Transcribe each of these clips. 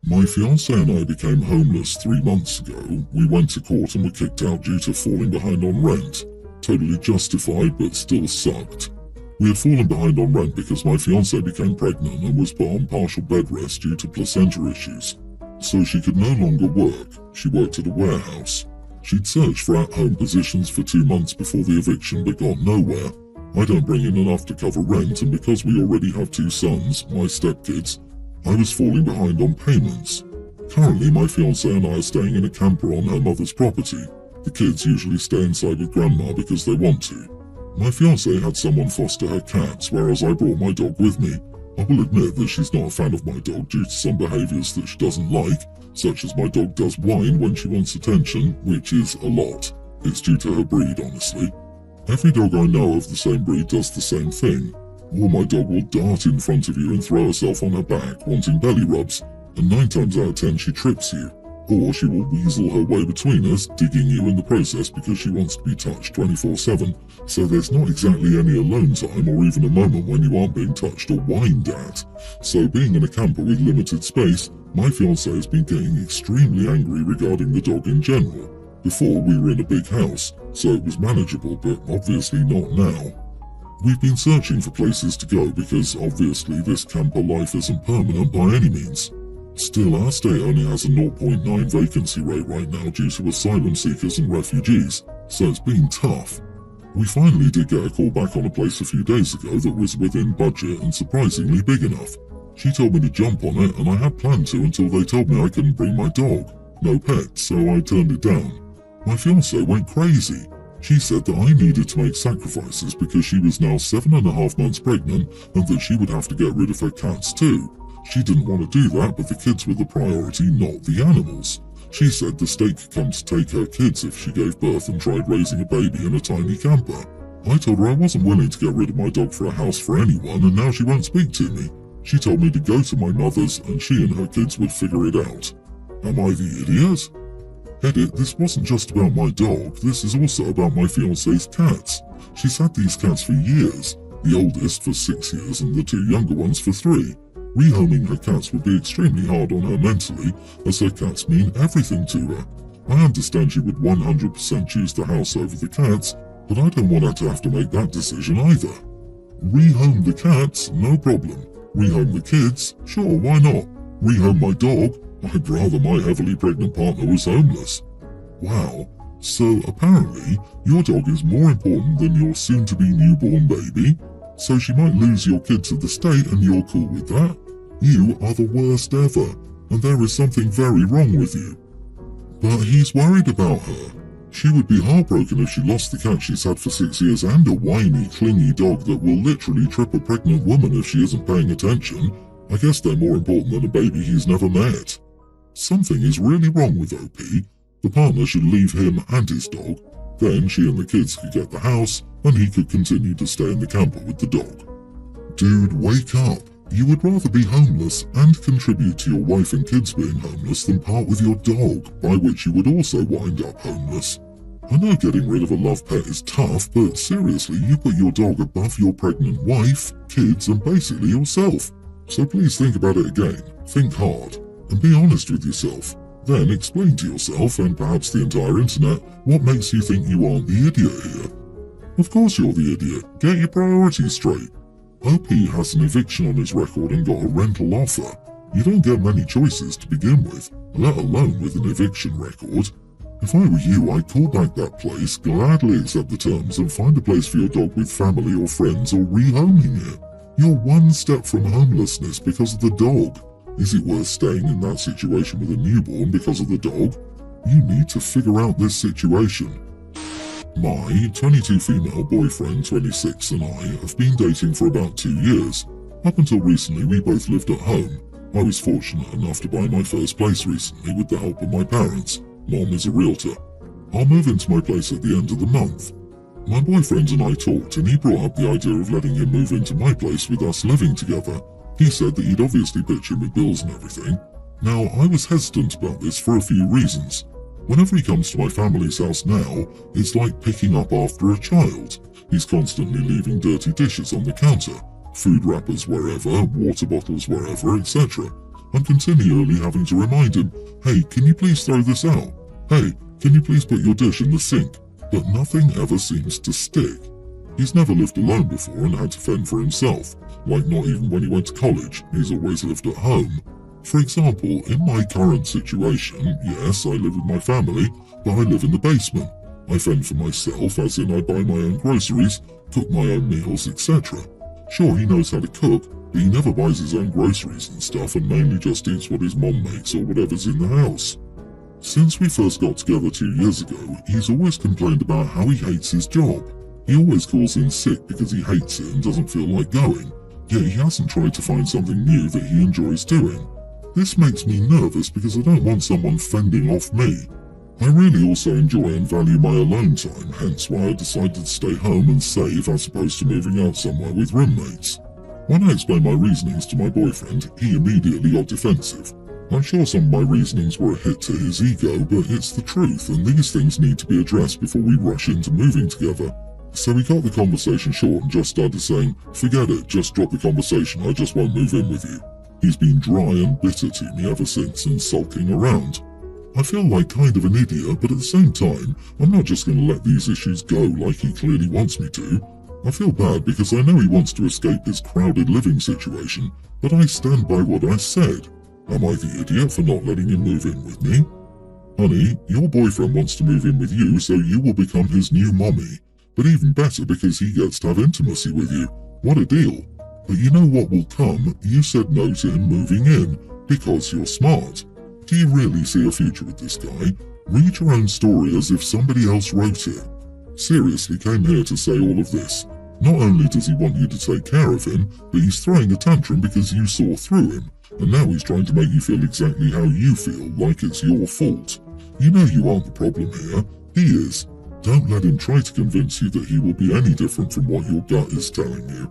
My fiancé and I became homeless 3 months ago. We went to court and were kicked out due to falling behind on rent. Totally justified, but still sucked. We had fallen behind on rent because my fiancé became pregnant and was put on partial bed rest due to placenta issues. So she could no longer work. She worked at a warehouse. She'd searched for at-home positions for 2 months before the eviction but got nowhere. I don't bring in enough to cover rent, and because we already have 2 sons, my stepkids, I was falling behind on payments. Currently, my fiancé and I are staying in a camper on her mother's property. The kids usually stay inside with grandma because they want to. My fiancé had someone foster her cats, whereas I brought my dog with me. I will admit that she's not a fan of my dog due to some behaviours that she doesn't like, such as my dog does whine when she wants attention, which is a lot. It's due to her breed, honestly. Every dog I know of the same breed does the same thing. Or my dog will dart in front of you and throw herself on her back, wanting belly rubs, and 9 times out of 10 she trips you. Or she will weasel her way between us, digging you in the process because she wants to be touched 24/7, so there's not exactly any alone time or even a moment when you aren't being touched or whined at. So being in a camper with limited space, my fiancé has been getting extremely angry regarding the dog in general. Before we were in a big house, so it was manageable, but obviously not now. We've been searching for places to go because obviously this camper life isn't permanent by any means. Still, our state only has a 0.9 vacancy rate right now due to asylum seekers and refugees, so it's been tough. We finally did get a call back on a place a few days ago that was within budget and surprisingly big enough. She told me to jump on it and I had planned to until they told me I couldn't bring my dog. No pets, so I turned it down. My fiancé went crazy. She said that I needed to make sacrifices because she was now 7.5 months pregnant and that she would have to get rid of her cats too. She didn't want to do that, but the kids were the priority, not the animals. She said the state could come to take her kids if she gave birth and tried raising a baby in a tiny camper. I told her I wasn't willing to get rid of my dog for a house for anyone, and now she won't speak to me. She told me to go to my mother's and she and her kids would figure it out. Am I the idiot? Edit, this wasn't just about my dog, this is also about my fiancé's cats. She's had these cats for years, the oldest for 6 years and the 2 younger ones for 3. Rehoming her cats would be extremely hard on her mentally, as her cats mean everything to her. I understand she would 100% choose the house over the cats, but I don't want her to have to make that decision either. Rehome the cats, no problem. Rehome the kids, sure, why not? Rehome my dog, I'd rather my heavily pregnant partner was homeless. Wow, so apparently your dog is more important than your soon-to-be newborn baby? So she might lose your kid to the state and you're cool with that? You are the worst ever, and there is something very wrong with you. But he's worried about her. She would be heartbroken if she lost the cat she's had for 6 years and a whiny, clingy dog that will literally trip a pregnant woman if she isn't paying attention. I guess they're more important than a baby he's never met. Something is really wrong with OP. The partner should leave him and his dog. Then she and the kids could get the house, and he could continue to stay in the camper with the dog. Dude, wake up. You would rather be homeless and contribute to your wife and kids being homeless than part with your dog, by which you would also wind up homeless. I know getting rid of a love pet is tough, but seriously, you put your dog above your pregnant wife, kids, and basically yourself. So please think about it again, think hard, and be honest with yourself. Then explain to yourself, and perhaps the entire internet, what makes you think you aren't the idiot here. Of course you're the idiot. Get your priorities straight. OP has an eviction on his record and got a rental offer. You don't get many choices to begin with, let alone with an eviction record. If I were you, I'd call back that place, gladly accept the terms, and find a place for your dog with family or friends or rehoming it. You're one step from homelessness because of the dog. Is it worth staying in that situation with a newborn because of the dog? You need to figure out this situation. My 22 female boyfriend, 26, and I have been dating for about 2 years. Up until recently, we both lived at home. I was fortunate enough to buy my first place recently with the help of my parents. Mom is a realtor. I'll move into my place at the end of the month. My boyfriend and I talked, and he brought up the idea of letting him move into my place with us living together. He said that he'd obviously pitch in with bills and everything. Now, I was hesitant about this for a few reasons. Whenever he comes to my family's house now, it's like picking up after a child. He's constantly leaving dirty dishes on the counter, food wrappers wherever, water bottles wherever, etc. I'm continually having to remind him, hey, can you please throw this out? Hey, can you please put your dish in the sink? But nothing ever seems to stick. He's never lived alone before and had to fend for himself, like not even when he went to college. He's always lived at home. For example, in my current situation, yes, I live with my family, but I live in the basement. I fend for myself, as in I buy my own groceries, cook my own meals, etc. Sure, he knows how to cook, but he never buys his own groceries and stuff and mainly just eats what his mom makes or whatever's in the house. Since we first got together 2 years ago, he's always complained about how he hates his job. He always calls in sick because he hates it and doesn't feel like going, yet he hasn't tried to find something new that he enjoys doing. This makes me nervous because I don't want someone fending off me. I really also enjoy and value my alone time, hence why I decided to stay home and save as opposed to moving out somewhere with roommates. When I explained my reasonings to my boyfriend, he immediately got defensive. I'm sure some of my reasonings were a hit to his ego, but it's the truth and these things need to be addressed before we rush into moving together. So we cut the conversation short and just started saying, forget it, just drop the conversation, I just won't move in with you. He's been dry and bitter to me ever since and sulking around. I feel like kind of an idiot, but at the same time, I'm not just going to let these issues go like he clearly wants me to. I feel bad because I know he wants to escape his crowded living situation, but I stand by what I said. Am I the idiot for not letting him move in with me? Honey, your boyfriend wants to move in with you so you will become his new mommy. But even better because he gets to have intimacy with you. What a deal. But you know what will come? You said no to him moving in, because you're smart. Do you really see a future with this guy? Read your own story as if somebody else wrote it. Seriously came here to say all of this. Not only does he want you to take care of him, but he's throwing a tantrum because you saw through him. And now he's trying to make you feel exactly how you feel, like it's your fault. You know you aren't the problem here. He is. Don't let him try to convince you that he will be any different from what your gut is telling you.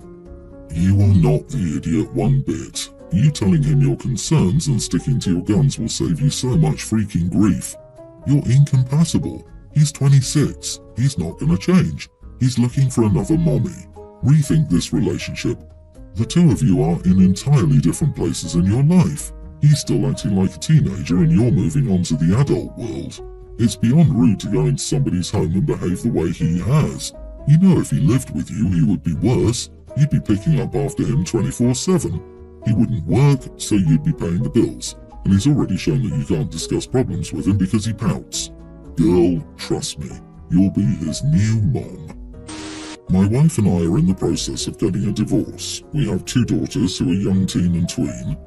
You are not the idiot one bit. You telling him your concerns and sticking to your guns will save you so much freaking grief. You're incompatible. He's 26. He's not gonna change. He's looking for another mommy. Rethink this relationship. The two of you are in entirely different places in your life. He's still acting like a teenager and you're moving on to the adult world. It's beyond rude to go into somebody's home and behave the way he has. You know if he lived with you, he would be worse. You'd be picking up after him 24/7. He wouldn't work, so you'd be paying the bills. And he's already shown that you can't discuss problems with him because he pouts. Girl, trust me, you'll be his new mom. My wife and I are in the process of getting a divorce. We have 2 daughters who are young teen and tween.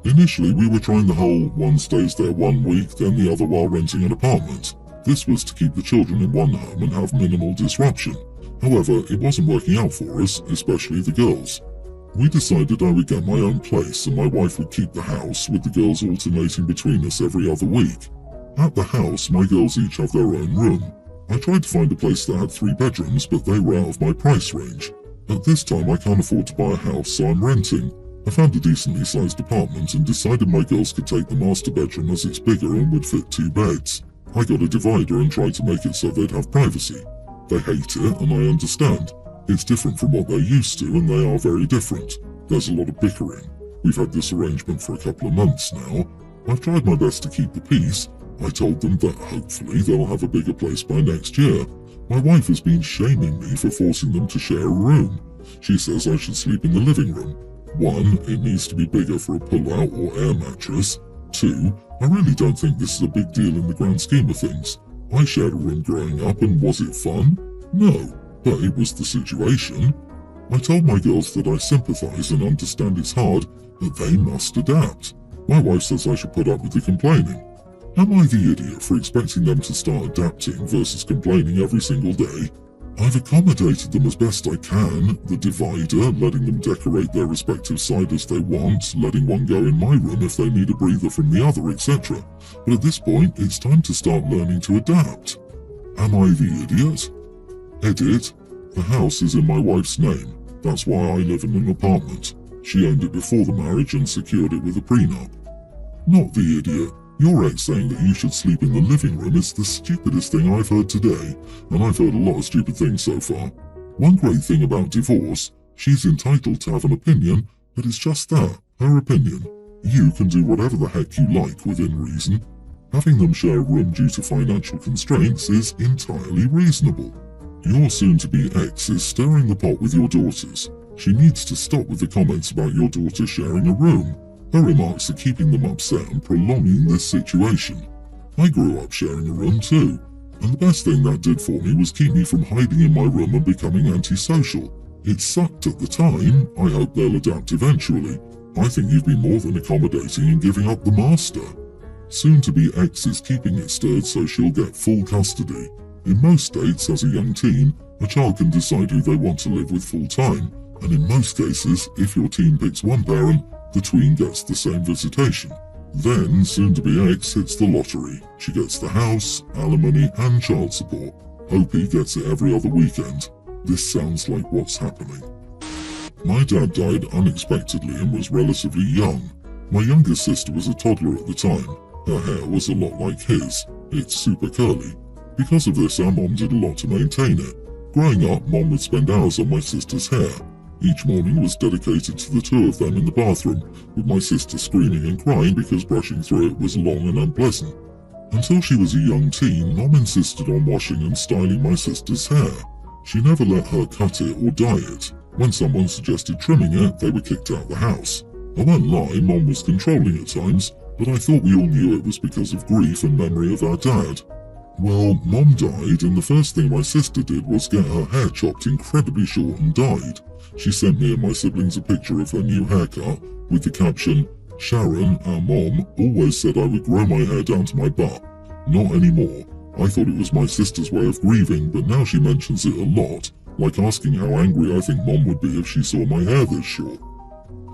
Initially, we were trying the whole one stays there 1 week, then the other while renting an apartment. This was to keep the children in one home and have minimal disruption. However, it wasn't working out for us, especially the girls. We decided I would get my own place and my wife would keep the house, with the girls alternating between us every other week. At the house, my girls each have their own room. I tried to find a place that had 3 bedrooms, but they were out of my price range. At this time, I can't afford to buy a house, so I'm renting. I found a decently sized apartment and decided my girls could take the master bedroom as it's bigger and would fit 2 beds. I got a divider and tried to make it so they'd have privacy. They hate it, and I understand. It's different from what they're used to, and they are very different. There's a lot of bickering. We've had this arrangement for a couple of months now. I've tried my best to keep the peace. I told them that hopefully they'll have a bigger place by next year. My wife has been shaming me for forcing them to share a room. She says I should sleep in the living room. 1, it needs to be bigger for a pull-out or air mattress. 2, I really don't think this is a big deal in the grand scheme of things. I shared a room growing up, and was it fun? No, but it was the situation. I told my girls that I sympathise and understand it's hard, but they must adapt. My wife says I should put up with the complaining. Am I the idiot for expecting them to start adapting versus complaining every single day? I've accommodated them as best I can, the divider, letting them decorate their respective side as they want, letting one go in my room if they need a breather from the other, etc. But at this point, it's time to start learning to adapt. Am I the idiot? Edit. The house is in my wife's name. That's why I live in an apartment. She owned it before the marriage and secured it with a prenup. Not the idiot. Your ex saying that you should sleep in the living room is the stupidest thing I've heard today, and I've heard a lot of stupid things so far. One great thing about divorce, she's entitled to have an opinion, but it's just that, her opinion. You can do whatever the heck you like within reason. Having them share a room due to financial constraints is entirely reasonable. Your soon-to-be ex is stirring the pot with your daughters. She needs to stop with the comments about your daughter sharing a room. Her remarks are keeping them upset and prolonging this situation. I grew up sharing a room too, and the best thing that did for me was keep me from hiding in my room and becoming antisocial. It sucked at the time. I hope they'll adapt eventually. I think you've been more than accommodating in giving up the master. Soon-to-be ex is keeping it stirred so she'll get full custody. In most states, as a young teen, a child can decide who they want to live with full-time, and in most cases, if your teen picks one parent, the tween gets the same visitation. Then, soon-to-be ex hits the lottery. She gets the house, alimony, and child support. OP gets it every other weekend. This sounds like what's happening. My dad died unexpectedly and was relatively young. My youngest sister was a toddler at the time. Her hair was a lot like his. It's super curly. Because of this, our mom did a lot to maintain it. Growing up, Mom would spend hours on my sister's hair. Each morning was dedicated to the two of them in the bathroom, with my sister screaming and crying because brushing through it was long and unpleasant. Until she was a young teen, Mom insisted on washing and styling my sister's hair. She never let her cut it or dye it. When someone suggested trimming it, they were kicked out of the house. I won't lie, Mom was controlling at times, but I thought we all knew it was because of grief and memory of our dad. Well, Mom died, and the first thing my sister did was get her hair chopped incredibly short and dyed. She sent me and my siblings a picture of her new haircut, with the caption, "Sharon, our mom, always said I would grow my hair down to my butt. Not anymore. I thought it was my sister's way of grieving, but now she mentions it a lot, like asking how angry I think Mom would be if she saw my hair this short."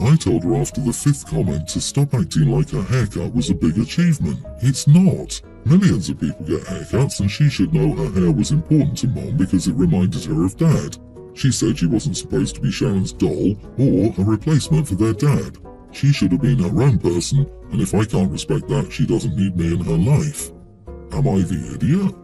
I told her after the 5th comment to stop acting like her haircut was a big achievement. It's not. Millions of people get haircuts, and she should know her hair was important to Mom because it reminded her of Dad. She said she wasn't supposed to be Sharon's doll or a replacement for their dad. She should have been her own person, and if I can't respect that, she doesn't need me in her life. Am I the idiot?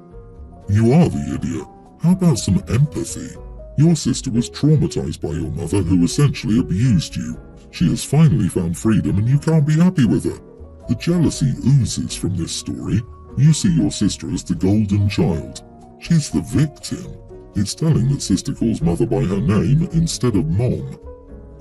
You are the idiot. How about some empathy? Your sister was traumatized by your mother, who essentially abused you. She has finally found freedom, and you can't be happy with her. The jealousy oozes from this story. You see your sister as the golden child. She's the victim. It's telling that sister calls mother by her name instead of Mom.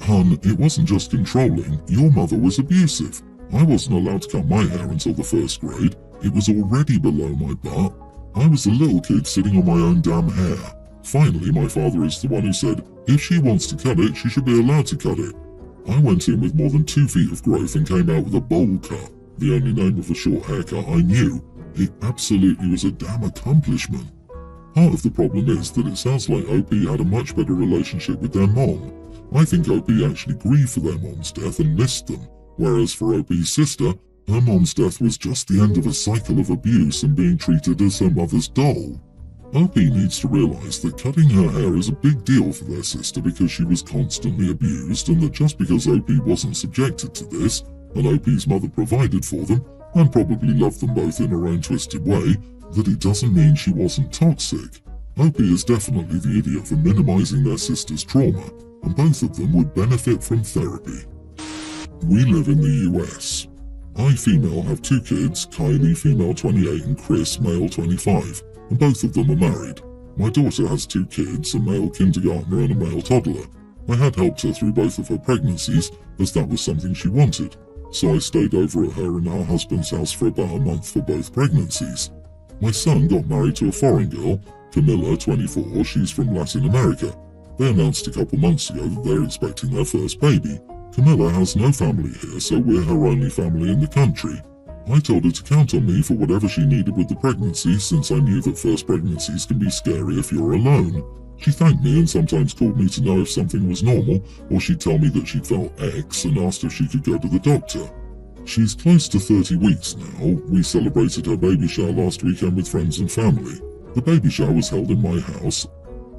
Hun, it wasn't just controlling. Your mother was abusive. I wasn't allowed to cut my hair until the 1st grade. It was already below my butt. I was a little kid sitting on my own damn hair. Finally, my father is the one who said, if she wants to cut it, she should be allowed to cut it. I went in with more than 2 feet of growth and came out with a bowl cut, the only name of a short haircut I knew. It absolutely was a damn accomplishment. Part of the problem is that it sounds like OP had a much better relationship with their mom. I think OP actually grieved for their mom's death and missed them, whereas for OP's sister, her mom's death was just the end of a cycle of abuse and being treated as her mother's doll. OP needs to realize that cutting her hair is a big deal for their sister because she was constantly abused, and that just because OP wasn't subjected to this, and OP's mother provided for them, and probably loved them both in her own twisted way, that it doesn't mean she wasn't toxic. OP is definitely the idiot for minimizing their sister's trauma, and both of them would benefit from therapy. We live in the US. I, female, have 2 kids, Kylie, female 28, and Chris, male 25, and both of them are married. My daughter has 2 kids, a male kindergartner and a male toddler. I had helped her through both of her pregnancies, as that was something she wanted, so I stayed over at her and her husband's house for about a month for both pregnancies. My son got married to a foreign girl, Camilla, 24, she's from Latin America. They announced a couple months ago that they're expecting their first baby. Camilla has no family here, so we're her only family in the country. I told her to count on me for whatever she needed with the pregnancy, since I knew that first pregnancies can be scary if you're alone. She thanked me and sometimes called me to know if something was normal, or she'd tell me that she'd felt X and asked if she could go to the doctor. She's close to 30 weeks now. We celebrated her baby shower last weekend with friends and family. The baby shower was held in my house.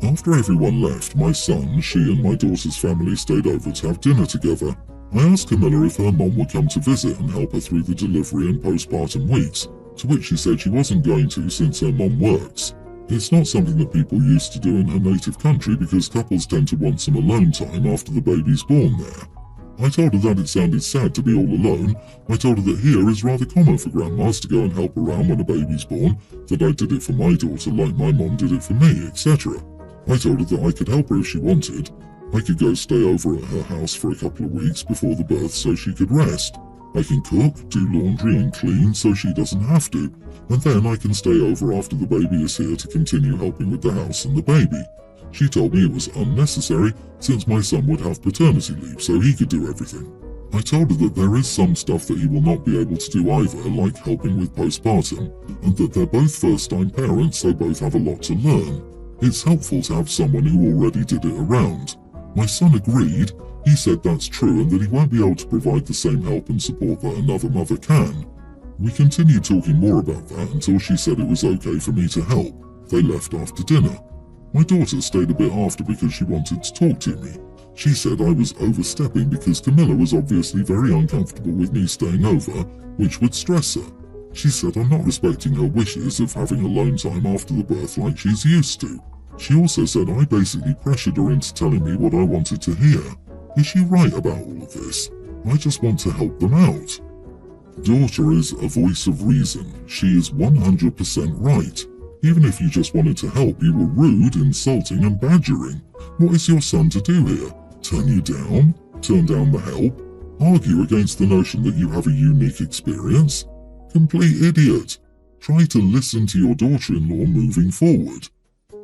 After everyone left, my son, she and my daughter's family stayed over to have dinner together. I asked Camilla if her mom would come to visit and help her through the delivery and postpartum weeks, to which she said she wasn't going to since her mom works. It's not something that people used to do in her native country because couples tend to want some alone time after the baby's born there. I told her that it sounded sad to be all alone. I told her that here is rather common for grandmas to go and help around when a baby's born, that I did it for my daughter like my mom did it for me, etc. I told her that I could help her if she wanted. I could go stay over at her house for a couple of weeks before the birth so she could rest. I can cook, do laundry and clean so she doesn't have to, and then I can stay over after the baby is here to continue helping with the house and the baby. She told me it was unnecessary since my son would have paternity leave so he could do everything. I told her that there is some stuff that he will not be able to do either, like helping with postpartum, and that they're both first-time parents so both have a lot to learn. It's helpful to have someone who already did it around. My son agreed. He said that's true and that he won't be able to provide the same help and support that another mother can. We continued talking more about that until she said it was okay for me to help. They left after dinner. My daughter stayed a bit after because she wanted to talk to me. She said I was overstepping because Camilla was obviously very uncomfortable with me staying over, which would stress her. She said I'm not respecting her wishes of having alone time after the birth like she's used to. She also said I basically pressured her into telling me what I wanted to hear. Is she right about all of this? I just want to help them out. Daughter is a voice of reason. She is 100% right. Even if you just wanted to help, you were rude, insulting and badgering. What is your son to do here? Turn you down? Turn down the help? Argue against the notion that you have a unique experience? Complete idiot. Try to listen to your daughter-in-law moving forward.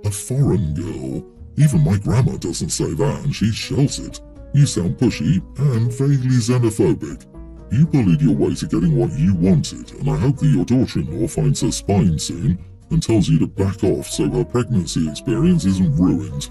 A foreign girl. Even my grandma doesn't say that and she's sheltered. You sound pushy and vaguely xenophobic. You bullied your way to getting what you wanted, and I hope that your daughter-in-law finds her spine soon and tells you to back off so her pregnancy experience isn't ruined.